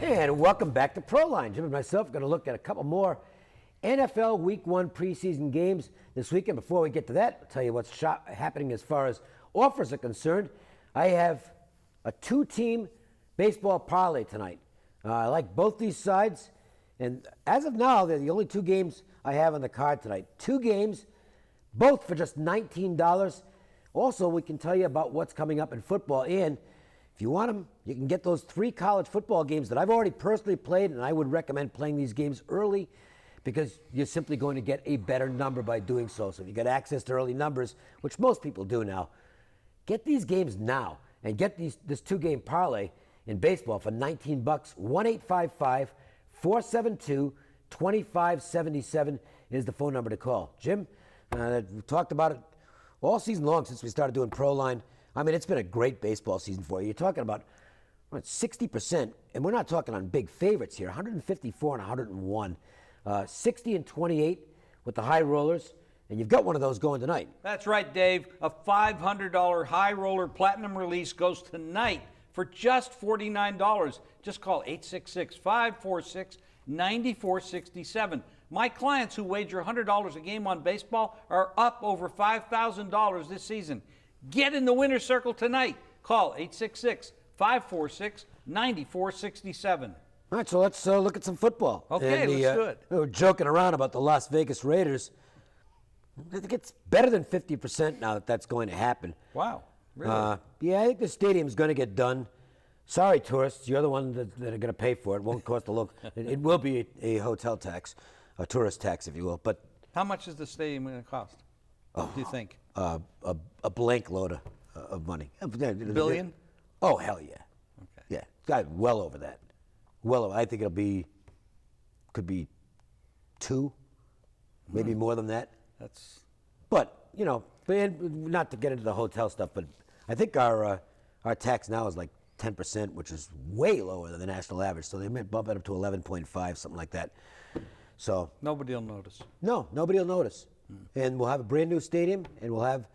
And welcome back to Proline. Jim and myself are going to look at a couple more NFL Week 1 preseason games this weekend. Before we get to that, I'll tell you what's happening as far as offers are concerned. I have a 2-team baseball parlay tonight. I like both these sides. And as of now, they're the only 2 games I have on the card tonight. 2 games, both for just $19. Also, we can tell you about what's coming up in football. And if you want them, you can get those 3 college football games that I've already personally played, and I would recommend playing these games early because you're simply going to get a better number by doing so. So if you get access to early numbers, which most people do now, get these games now and get this 2-game parlay in baseball for $19. 1-855-472-2577 is the phone number to call. Jim, we've talked about it all season long since we started doing Proline. I mean, it's been a great baseball season for you. You're talking about 60%, and we're not talking on big favorites here, 154 and 101. 60 and 28 with the high rollers, and you've got one of those going tonight. That's right, Dave. A $500 high roller platinum release goes tonight for just $49. Just call 866-546-9467. My clients who wager $100 a game on baseball are up over $5,000 this season. Get in the winner's circle tonight. Call 866-546-9467. All right, so let's look at some football. Okay, let's do it. We were joking around about the Las Vegas Raiders. I think it's better than 50% now that that's going to happen. Wow, really? Yeah, I think the stadium's going to get done. Sorry, tourists, you're the one that are going to pay for it. It won't cost a look. It will be a hotel tax, a tourist tax, if you will. But how much is the stadium going to cost? Do you think? A blank load of money. $1 billion? Oh, hell yeah. Okay. Yeah, it's got well over that. Well, I think could be 2, maybe more than that. But not to get into the hotel stuff, but I think our tax now is like 10%, which is way lower than the national average. So they may bump it up to 11.5, something like that. So nobody will notice. No, nobody will notice. And we'll have a brand new stadium, and we'll have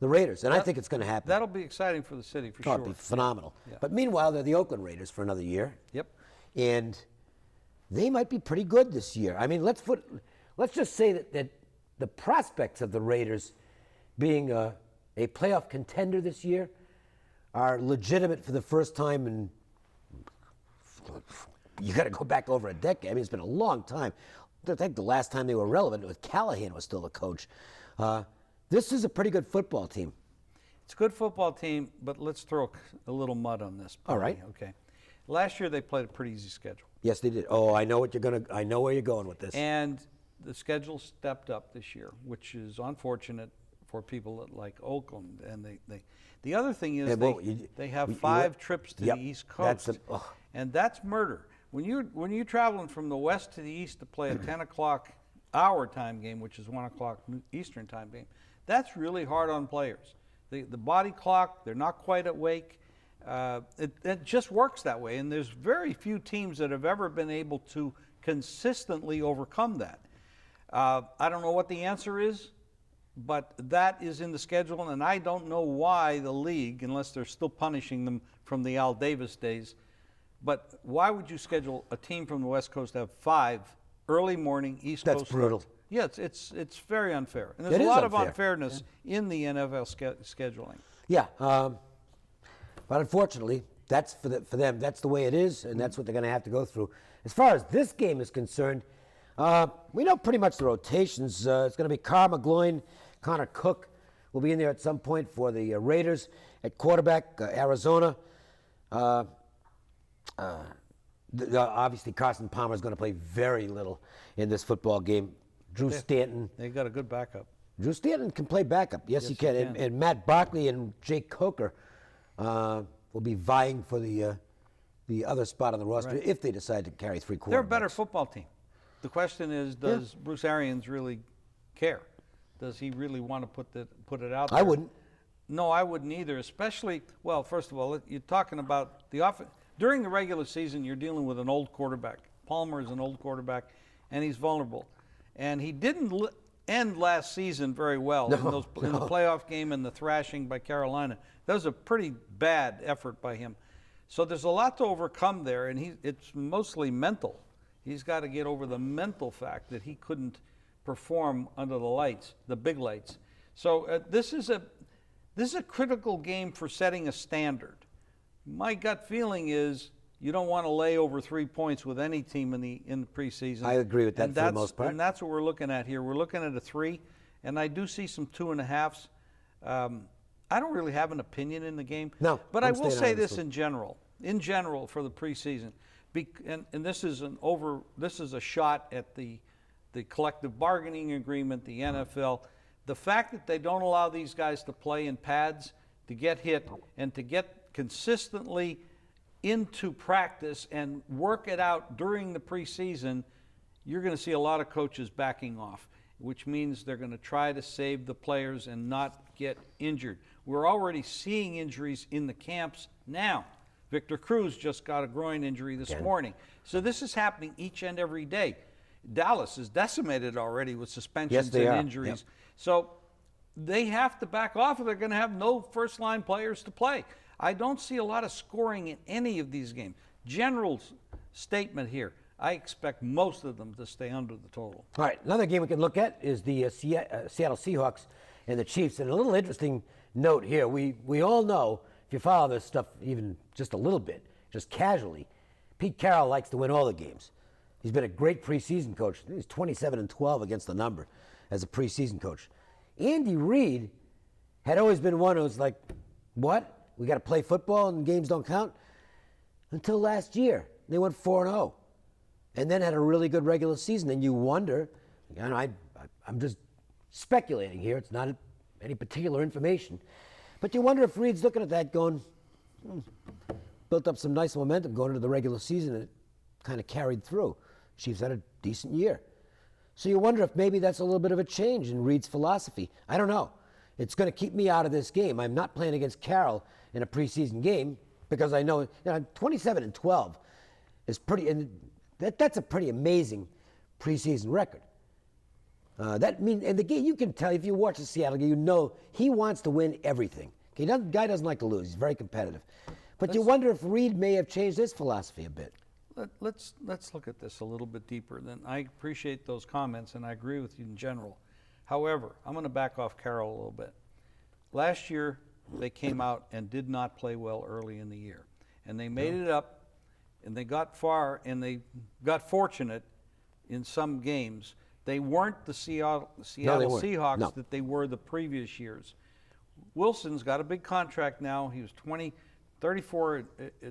the Raiders, and I think it's going to happen. That'll be exciting for the city, for sure. It'll be phenomenal. Yeah. But meanwhile, they're the Oakland Raiders for another year. Yep. And they might be pretty good this year. I mean, let's just say that the prospects of the Raiders being a playoff contender this year are legitimate for the first time in, you got to go back over a decade. I mean, it's been a long time. I think the last time they were relevant was Callahan was still the coach. This is a pretty good football team. It's a good football team, but let's throw a little mud on this. All right. Okay. Last year they played a pretty easy schedule. Yes, they did. Oh, I know where you're going with this. And the schedule stepped up this year, which is unfortunate for people that like Oakland. And the other thing is they have 5 trips to the East Coast, and that's murder. When you're traveling from the west to the east to play a 10 o'clock our time game, which is 1 o'clock Eastern time game, that's really hard on players. The body clock, they're not quite awake. It just works that way, and there's very few teams that have ever been able to consistently overcome that. I don't know what the answer is, but that is in the schedule, and I don't know why the league, unless they're still punishing them from the Al Davis days, but why would you schedule a team from the West Coast to have 5 early morning East Coast? That's brutal. Yeah, it's very unfair, and there's a lot of unfairness in the NFL scheduling. Yeah. But unfortunately, that's for them. That's the way it is, and that's what they're going to have to go through. As far as this game is concerned, we know pretty much the rotations. It's going to be Carr, McGloin, Connor Cook will be in there at some point for the Raiders. At quarterback, Arizona. Obviously, Carson Palmer is going to play very little in this football game. Drew Stanton. They got a good backup. Drew Stanton can play backup. Yes, he can. And Matt Barkley and Jake Coker will be vying for the other spot on the roster if they decide to carry 3 quarterbacks. They're a better football team. The question is, does Bruce Arians really care? Does he really want to put it out there? I wouldn't. No, I wouldn't either, especially, well, first of all, you're talking about the offense. During the regular season, you're dealing with an old quarterback. Palmer is an old quarterback, and he's vulnerable. And he didn't end last season very well in the playoff game and the thrashing by Carolina. That was a pretty bad effort by him. So there's a lot to overcome there, and it's mostly mental. He's got to get over the mental fact that he couldn't perform under the lights, the big lights. So this is a critical game for setting a standard. My gut feeling is you don't want to lay over 3 points with any team in the preseason. I agree with that for the most part. And that's what we're looking at here. We're looking at a 3, and I do see some 2.5s. I don't really have an opinion in the game. No, but I will say this in general. In general, for the preseason, and this is a shot at the collective bargaining agreement, the NFL. The fact that they don't allow these guys to play in pads, to get hit, and to get consistently into practice and work it out during the preseason, you're going to see a lot of coaches backing off, which means they're going to try to save the players and not get injured. We're already seeing injuries in the camps now. Victor Cruz just got a groin injury this morning. So this is happening each and every day. Dallas is decimated already with suspensions and injuries. Yep. So they have to back off or they're going to have no first-line players to play. I don't see a lot of scoring in any of these games. General statement here, I expect most of them to stay under the total. All right, another game we can look at is the Seattle Seahawks and the Chiefs. And a little interesting note here, we all know, if you follow this stuff even just a little bit, just casually, Pete Carroll likes to win all the games. He's been a great preseason coach. He's 27-12 against the number as a preseason coach. Andy Reid had always been one who was like, what? We got to play football and games don't count? Until last year. They went 4-0 and then had a really good regular season. And you wonder, and I'm just speculating here. It's not any particular information. But you wonder if Reid's looking at that going, built up some nice momentum going into the regular season, and it kind of carried through. Chiefs had a decent year. So you wonder if maybe that's a little bit of a change in Reid's philosophy. I don't know. It's going to keep me out of this game. I'm not playing against Carroll in a preseason game because I know 27-12 is pretty, and that's a pretty amazing preseason record. That means, and the game, you can tell if you watch the Seattle game, you know he wants to win everything. Okay, guy doesn't like to lose. He's very competitive. But you wonder if Reid may have changed his philosophy a bit. Let's look at this a little bit deeper. Then I appreciate those comments, and I agree with you in general. However, I'm going to back off Carroll a little bit. Last year, they came out and did not play well early in the year, and they made it up, and they got far, and they got fortunate in some games. They weren't the Seattle Seahawks that they were the previous years. Wilson's got a big contract now. He was 34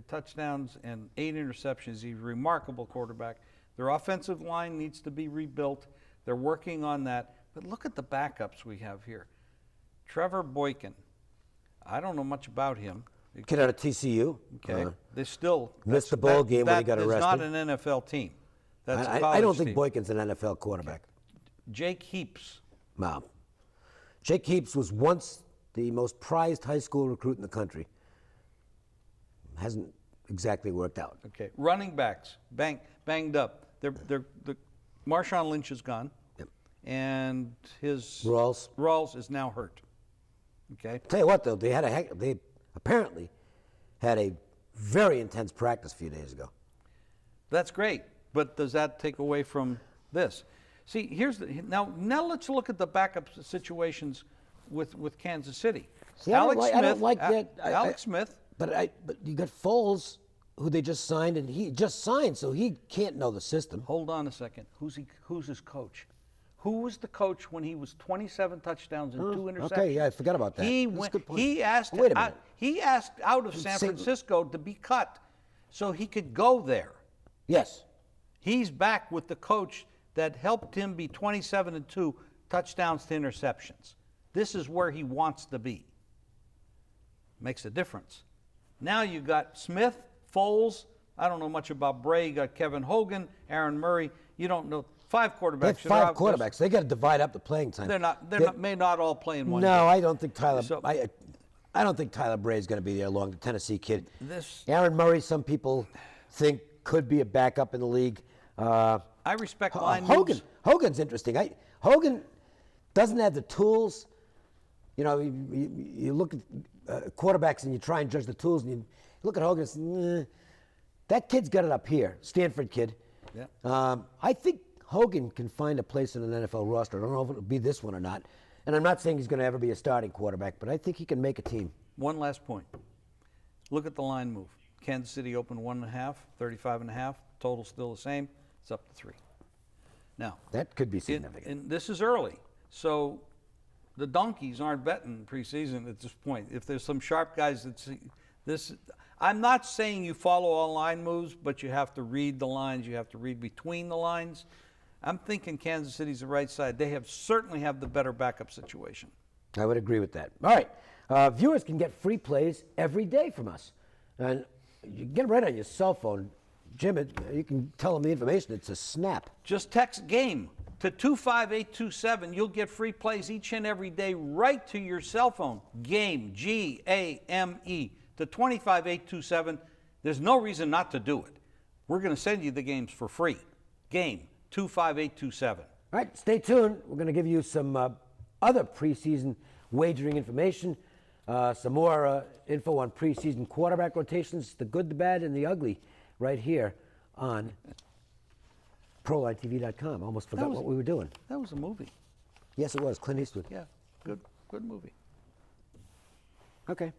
touchdowns and 8 interceptions. He's a remarkable quarterback. Their offensive line needs to be rebuilt. They're working on that. But look at the backups we have here. Trevor Boykin. I don't know much about him. Kid out of TCU. Okay. They still missed the bowl game when he got arrested. It's not an NFL team. That's a college I don't think team. Boykin's an NFL quarterback. Jake Heaps. Wow. Jake Heaps was once the most prized high school recruit in the country. Hasn't exactly worked out. Okay. Running backs, banged up. Marshawn Lynch is gone. Yep. And his Rawls is now hurt. Okay. Tell you what though, they apparently had a very intense practice a few days ago. That's great, but does that take away from this? See, now let's look at the backup situations with Kansas City. See, Alex Smith. But you got Foles, who they just signed, and he just signed, so he can't know the system. Hold on a second. Who's his coach? Who was the coach when he was 27 touchdowns and 2 interceptions? Okay, yeah, I forgot about that. He asked out of San Francisco to be cut so he could go there. Yes. He's back with the coach that helped him be 27-2 touchdowns to interceptions. This is where he wants to be. Makes a difference. Now you got Smith, Foles. I don't know much about Bray. You got Kevin Hogan, Aaron Murray. You don't know 5 quarterbacks. They have 5 quarterbacks. They got to divide up the playing time. They may not all play in one game. No, I don't think Tyler. I don't think Tyler Bray is going to be there long. The Tennessee kid. Aaron Murray. Some people think could be a backup in the league. I respect line Hogan. moves. Hogan's interesting. Hogan doesn't have the tools. You know, you look at quarterbacks and you try and judge the tools, and look at Hogan and say, "Nah, that kid's got it up here, Stanford kid." Yeah. I think Hogan can find a place in an NFL roster. I don't know if it'll be this one or not. And I'm not saying he's going to ever be a starting quarterback, but I think he can make a team. One last point. Look at the line move. Kansas City opened 1.5, 35.5. Total still the same. It's up to 3. Now, that could be significant. And this is early. So the donkeys aren't betting preseason at this point. If there's some sharp guys that see this, I'm not saying you follow all line moves, but you have to read the lines. You have to read between the lines. I'm thinking Kansas City's the right side. They certainly have the better backup situation. I would agree with that. All right. Viewers can get free plays every day from us. And you get it right on your cell phone. Jim, you can tell them the information. It's a snap. Just text GAME to 25827. You'll get free plays each and every day right to your cell phone. GAME, G-A-M-E, to 25827. There's no reason not to do it. We're going to send you the games for free. GAME, 25827. All right, stay tuned. We're going to give you some other preseason wagering information, some more info on preseason quarterback rotations, the good, the bad, and the ugly, right here on ProLineTV.com. Almost forgot what we were doing. That was a movie. Yes, it was. Clint Eastwood. Yeah, good movie. Okay.